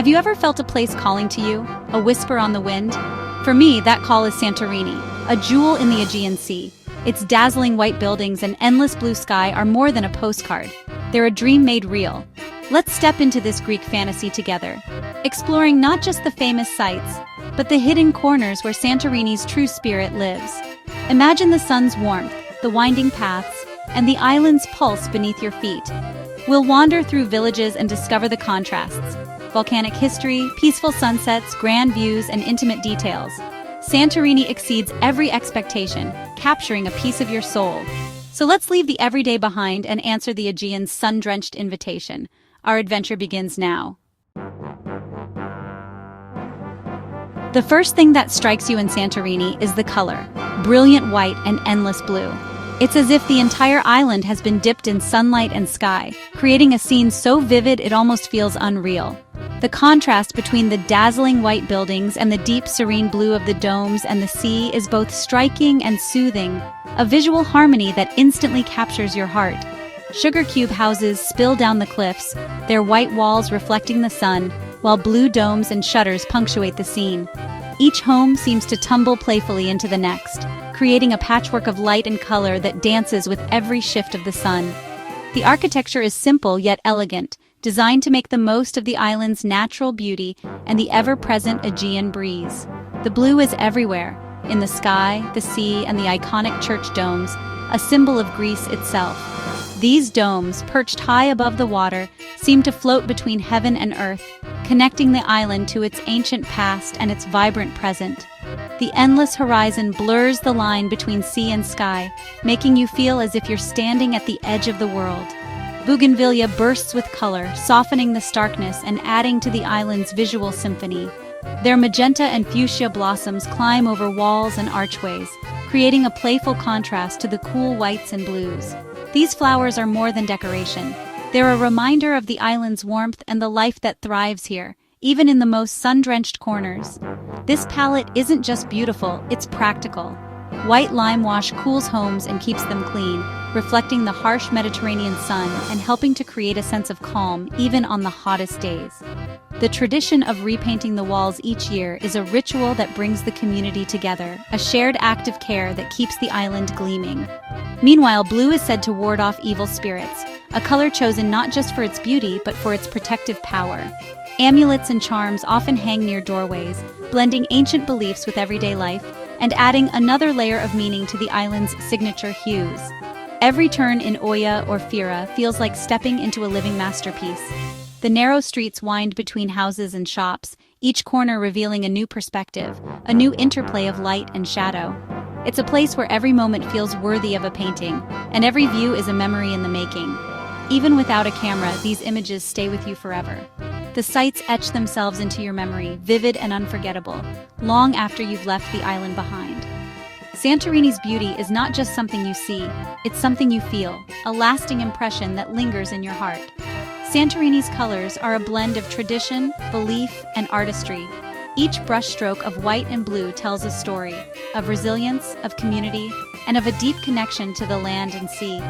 Have you ever felt a place calling to you, a whisper on the wind? For me, that call is Santorini, a jewel in the Aegean Sea. Its dazzling white buildings and endless blue sky are more than a postcard. They're a dream made real. Let's step into this Greek fantasy together, exploring not just the famous sights, but the hidden corners where Santorini's true spirit lives. Imagine the sun's warmth, the winding paths, and the island's pulse beneath your feet. We'll wander through villages and discover the contrasts: volcanic history, peaceful sunsets, grand views, and intimate details. Santorini exceeds every expectation, capturing a piece of your soul. So let's leave the everyday behind and answer the Aegean's sun-drenched invitation. Our adventure begins now. The first thing that strikes you in Santorini is the color: brilliant white and endless blue. It's as if the entire island has been dipped in sunlight and sky, creating a scene so vivid it almost feels unreal. The contrast between the dazzling white buildings and the deep serene blue of the domes and the sea is both striking and soothing, a visual harmony that instantly captures your heart. Sugar cube houses spill down the cliffs, their white walls reflecting the sun, while blue domes and shutters punctuate the scene. Each home seems to tumble playfully into the next, creating a patchwork of light and color that dances with every shift of the sun. The architecture is simple yet elegant, designed to make the most of the island's natural beauty and the ever-present Aegean breeze. The blue is everywhere, in the sky, the sea, and the iconic church domes, a symbol of Greece itself. These domes, perched high above the water, seem to float between heaven and earth, connecting the island to its ancient past and its vibrant present. The endless horizon blurs the line between sea and sky, making you feel as if you're standing at the edge of the world. Bougainvillea bursts with color, softening the starkness and adding to the island's visual symphony. Their magenta and fuchsia blossoms climb over walls and archways, creating a playful contrast to the cool whites and blues. These flowers are more than decoration. They're a reminder of the island's warmth and the life that thrives here, even in the most sun-drenched corners. This palette isn't just beautiful, it's practical. White lime wash cools homes and keeps them clean, reflecting the harsh Mediterranean sun and helping to create a sense of calm even on the hottest days. The tradition of repainting the walls each year is a ritual that brings the community together, a shared act of care that keeps the island gleaming. Meanwhile, blue is said to ward off evil spirits, a color chosen not just for its beauty but for its protective power. Amulets and charms often hang near doorways, blending ancient beliefs with everyday life and adding another layer of meaning to the island's signature hues. Every turn in Oya or Fira feels like stepping into a living masterpiece. The narrow streets wind between houses and shops, each corner revealing a new perspective, a new interplay of light and shadow. It's a place where every moment feels worthy of a painting, and every view is a memory in the making. Even without a camera, these images stay with you forever. The sights etch themselves into your memory, vivid and unforgettable, long after you've left the island behind. Santorini's beauty is not just something you see, it's something you feel, a lasting impression that lingers in your heart. Santorini's colors are a blend of tradition, belief, and artistry. Each brushstroke of white and blue tells a story, of resilience, of community, and of a deep connection to the land and sea.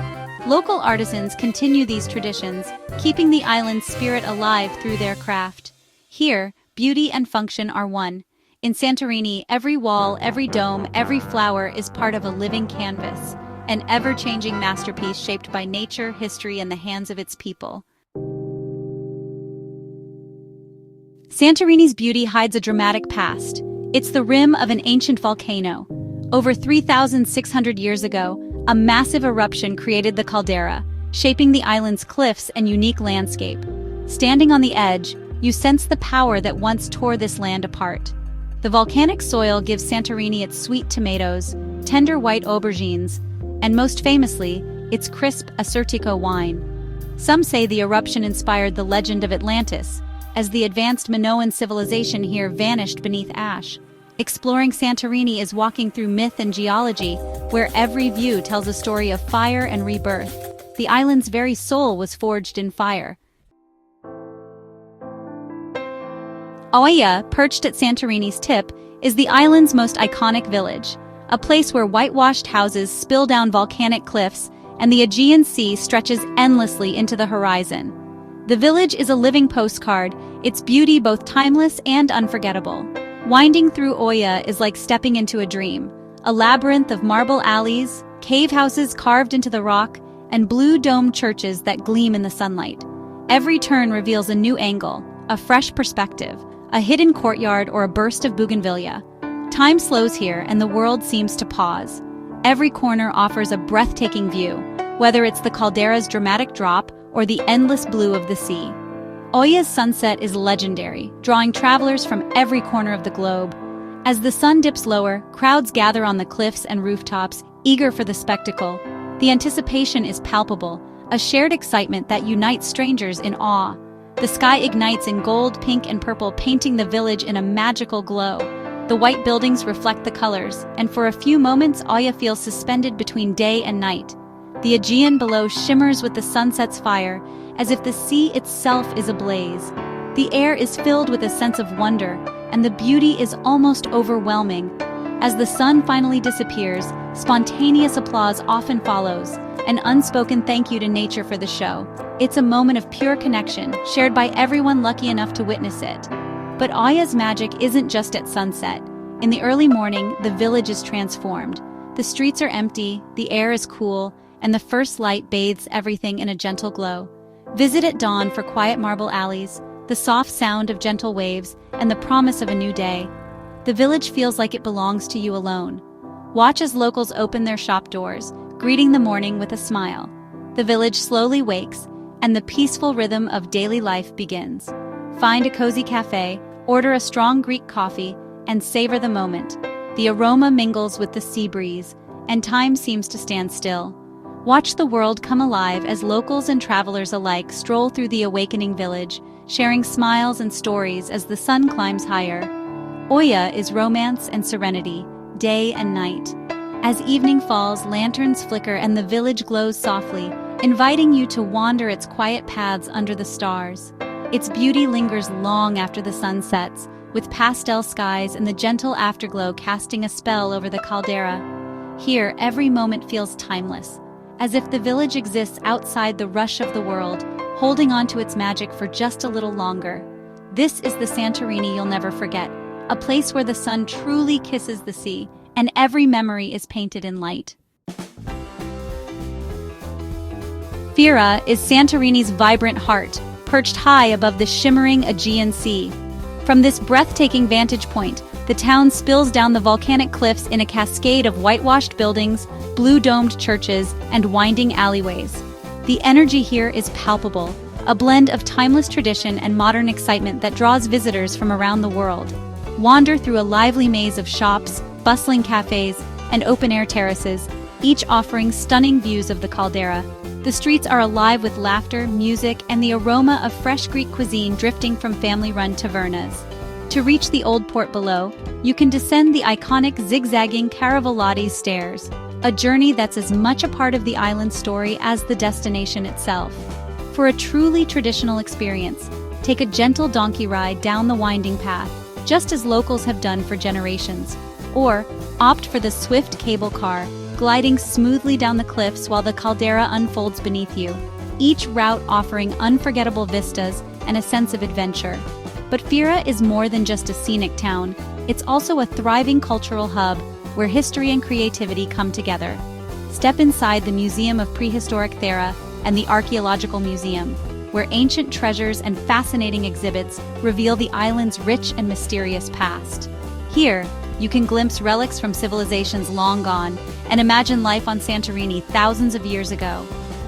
Local artisans continue these traditions, keeping the island's spirit alive through their craft. Here, beauty and function are one. In Santorini, every wall, every dome, every flower is part of a living canvas, an ever-changing masterpiece shaped by nature, history, and the hands of its people. Santorini's beauty hides a dramatic past. It's the rim of an ancient volcano. Over 3,600 years ago, a massive eruption created the caldera, shaping the island's cliffs and unique landscape. Standing on the edge, you sense the power that once tore this land apart. The volcanic soil gives Santorini its sweet tomatoes, tender white aubergines, and most famously, its crisp Assyrtiko wine. Some say the eruption inspired the legend of Atlantis, as the advanced Minoan civilization here vanished beneath ash. Exploring Santorini is walking through myth and geology, where every view tells a story of fire and rebirth. The island's very soul was forged in fire. Oya, perched at Santorini's tip, is the island's most iconic village, a place where whitewashed houses spill down volcanic cliffs and the Aegean Sea stretches endlessly into the horizon. The village is a living postcard, its beauty both timeless and unforgettable. Winding through Oya is like stepping into a dream, a labyrinth of marble alleys, cave houses carved into the rock, and blue-domed churches that gleam in the sunlight. Every turn reveals a new angle, a fresh perspective, a hidden courtyard or a burst of bougainvillea. Time slows here and the world seems to pause. Every corner offers a breathtaking view, whether it's the caldera's dramatic drop or the endless blue of the sea. Oya's sunset is legendary, drawing travelers from every corner of the globe. As the sun dips lower, crowds gather on the cliffs and rooftops, eager for the spectacle. The anticipation is palpable, a shared excitement that unites strangers in awe. The sky ignites in gold, pink, and purple, painting the village in a magical glow. The white buildings reflect the colors, and for a few moments Oya feels suspended between day and night. The Aegean below shimmers with the sunset's fire, as if the sea itself is ablaze. The air is filled with a sense of wonder, and the beauty is almost overwhelming. As the sun finally disappears, spontaneous applause often follows, an unspoken thank you to nature for the show. It's a moment of pure connection, shared by everyone lucky enough to witness it. But Oya's magic isn't just at sunset. In the early morning, the village is transformed. The streets are empty, the air is cool, and the first light bathes everything in a gentle glow. Visit at dawn for quiet marble alleys, the soft sound of gentle waves, and the promise of a new day. The village feels like it belongs to you alone. Watch as locals open their shop doors, greeting the morning with a smile. The village slowly wakes, and the peaceful rhythm of daily life begins. Find a cozy cafe, order a strong Greek coffee, and savor the moment. The aroma mingles with the sea breeze, and time seems to stand still. Watch the world come alive as locals and travelers alike stroll through the awakening village, sharing smiles and stories as the sun climbs higher. Oya is romance and serenity, day and night. As evening falls, lanterns flicker and the village glows softly, inviting you to wander its quiet paths under the stars. Its beauty lingers long after the sun sets, with pastel skies and the gentle afterglow casting a spell over the caldera. Here, every moment feels timeless, as if the village exists outside the rush of the world, holding on to its magic for just a little longer. This is the Santorini you'll never forget, a place where the sun truly kisses the sea, and every memory is painted in light. Fira is Santorini's vibrant heart, perched high above the shimmering Aegean Sea. From this breathtaking vantage point, the town spills down the volcanic cliffs in a cascade of whitewashed buildings, blue-domed churches, and winding alleyways. The energy here is palpable, a blend of timeless tradition and modern excitement that draws visitors from around the world. Wander through a lively maze of shops, bustling cafes, and open-air terraces, each offering stunning views of the caldera. The streets are alive with laughter, music, and the aroma of fresh Greek cuisine drifting from family-run tavernas. To reach the old port below, you can descend the iconic zigzagging Karavalati stairs, a journey that's as much a part of the island's story as the destination itself. For a truly traditional experience, take a gentle donkey ride down the winding path, just as locals have done for generations, or opt for the swift cable car, gliding smoothly down the cliffs while the caldera unfolds beneath you, each route offering unforgettable vistas and a sense of adventure. But Fira is more than just a scenic town, it's also a thriving cultural hub where history and creativity come together. Step inside the Museum of Prehistoric Thera and the Archaeological Museum, where ancient treasures and fascinating exhibits reveal the island's rich and mysterious past. Here, you can glimpse relics from civilizations long gone and imagine life on Santorini thousands of years ago.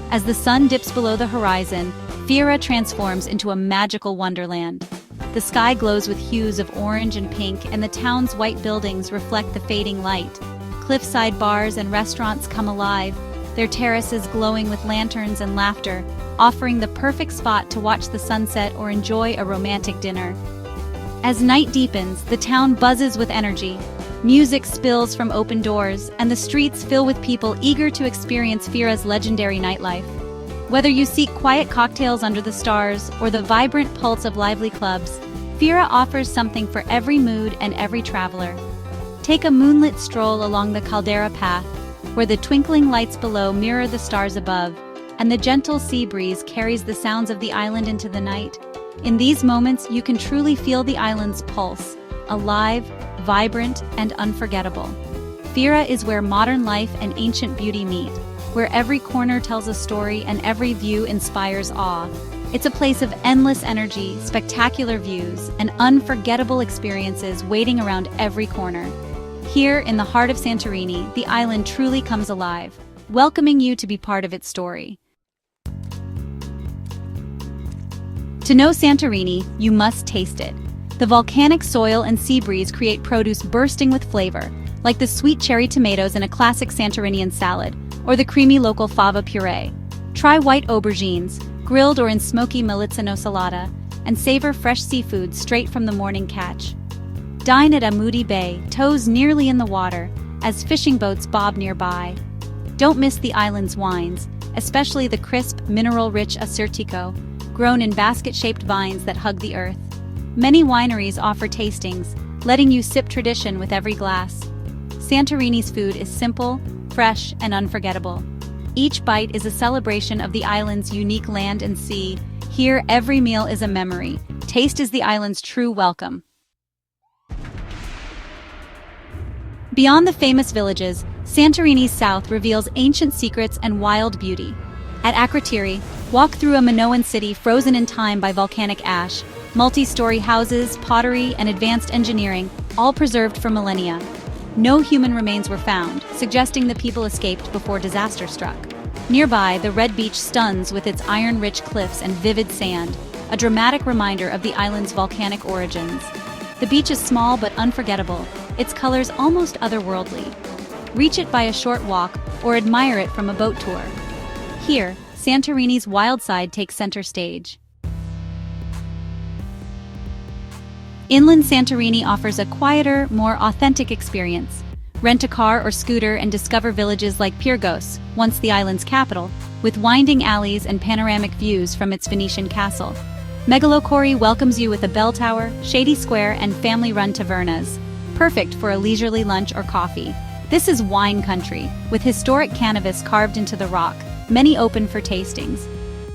As the sun dips below the horizon, Fira transforms into a magical wonderland. The sky glows with hues of orange and pink, and the town's white buildings reflect the fading light. Cliffside bars and restaurants come alive, their terraces glowing with lanterns and laughter, offering the perfect spot to watch the sunset or enjoy a romantic dinner. As night deepens, the town buzzes with energy. Music spills from open doors, and the streets fill with people eager to experience Fira's legendary nightlife. Whether you seek quiet cocktails under the stars or the vibrant pulse of lively clubs, Fira offers something for every mood and every traveler. Take a moonlit stroll along the caldera path, where the twinkling lights below mirror the stars above, and the gentle sea breeze carries the sounds of the island into the night. In these moments, you can truly feel the island's pulse, alive, vibrant, and unforgettable. Fira is where modern life and ancient beauty meet, where every corner tells a story and every view inspires awe. It's a place of endless energy, spectacular views, and unforgettable experiences waiting around every corner. Here, in the heart of Santorini, the island truly comes alive, welcoming you to be part of its story. To know Santorini, you must taste it. The volcanic soil and sea breeze create produce bursting with flavor, like the sweet cherry tomatoes in a classic Santorinian salad, or the creamy local fava puree. Try white aubergines, grilled or in smoky milizzano salata, and savor fresh seafood straight from the morning catch. Dine at Amudi Bay, toes nearly in the water, as fishing boats bob nearby. Don't miss the island's wines, especially the crisp, mineral-rich Assyrtiko, grown in basket-shaped vines that hug the earth. Many wineries offer tastings, letting you sip tradition with every glass. Santorini's food is simple, fresh, and unforgettable. Each bite is a celebration of the island's unique land and sea. Here, every meal is a memory. Taste is the island's true welcome. Beyond the famous villages, Santorini's south reveals ancient secrets and wild beauty. At Akrotiri, walk through a Minoan city frozen in time by volcanic ash, multi-story houses, pottery, and advanced engineering, all preserved for millennia. No human remains were found, suggesting the people escaped before disaster struck. Nearby, the Red Beach stuns with its iron-rich cliffs and vivid sand, a dramatic reminder of the island's volcanic origins. The beach is small but unforgettable, its colors almost otherworldly. Reach it by a short walk or admire it from a boat tour. Here, Santorini's wild side takes center stage. Inland Santorini offers a quieter, more authentic experience. Rent a car or scooter and discover villages like Pyrgos, once the island's capital, with winding alleys and panoramic views from its Venetian castle. Megalokori welcomes you with a bell tower, shady square, and family-run tavernas, perfect for a leisurely lunch or coffee. This is wine country, with historic cannabis carved into the rock, many open for tastings.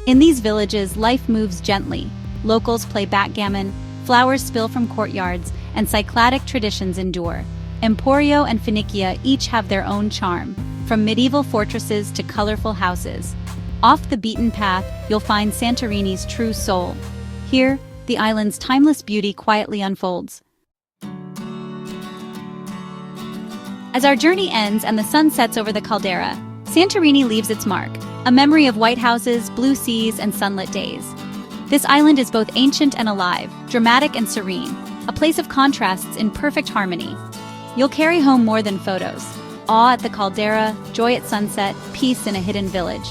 In these villages, life moves gently. Locals play backgammon, flowers spill from courtyards, and Cycladic traditions endure. Emporio and Phoenicia each have their own charm, from medieval fortresses to colorful houses. Off the beaten path, you'll find Santorini's true soul. Here, the island's timeless beauty quietly unfolds. As our journey ends and the sun sets over the caldera, Santorini leaves its mark, a memory of white houses, blue seas, and sunlit days. This island is both ancient and alive, dramatic and serene, a place of contrasts in perfect harmony. You'll carry home more than photos: awe at the caldera, joy at sunset, peace in a hidden village.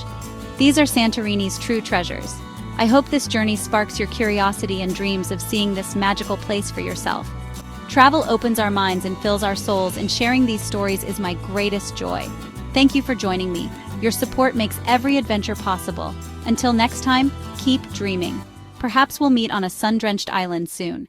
These are Santorini's true treasures. I hope this journey sparks your curiosity and dreams of seeing this magical place for yourself. Travel opens our minds and fills our souls, and sharing these stories is my greatest joy. Thank you for joining me. Your support makes every adventure possible. Until next time, keep dreaming. Perhaps we'll meet on a sun-drenched island soon.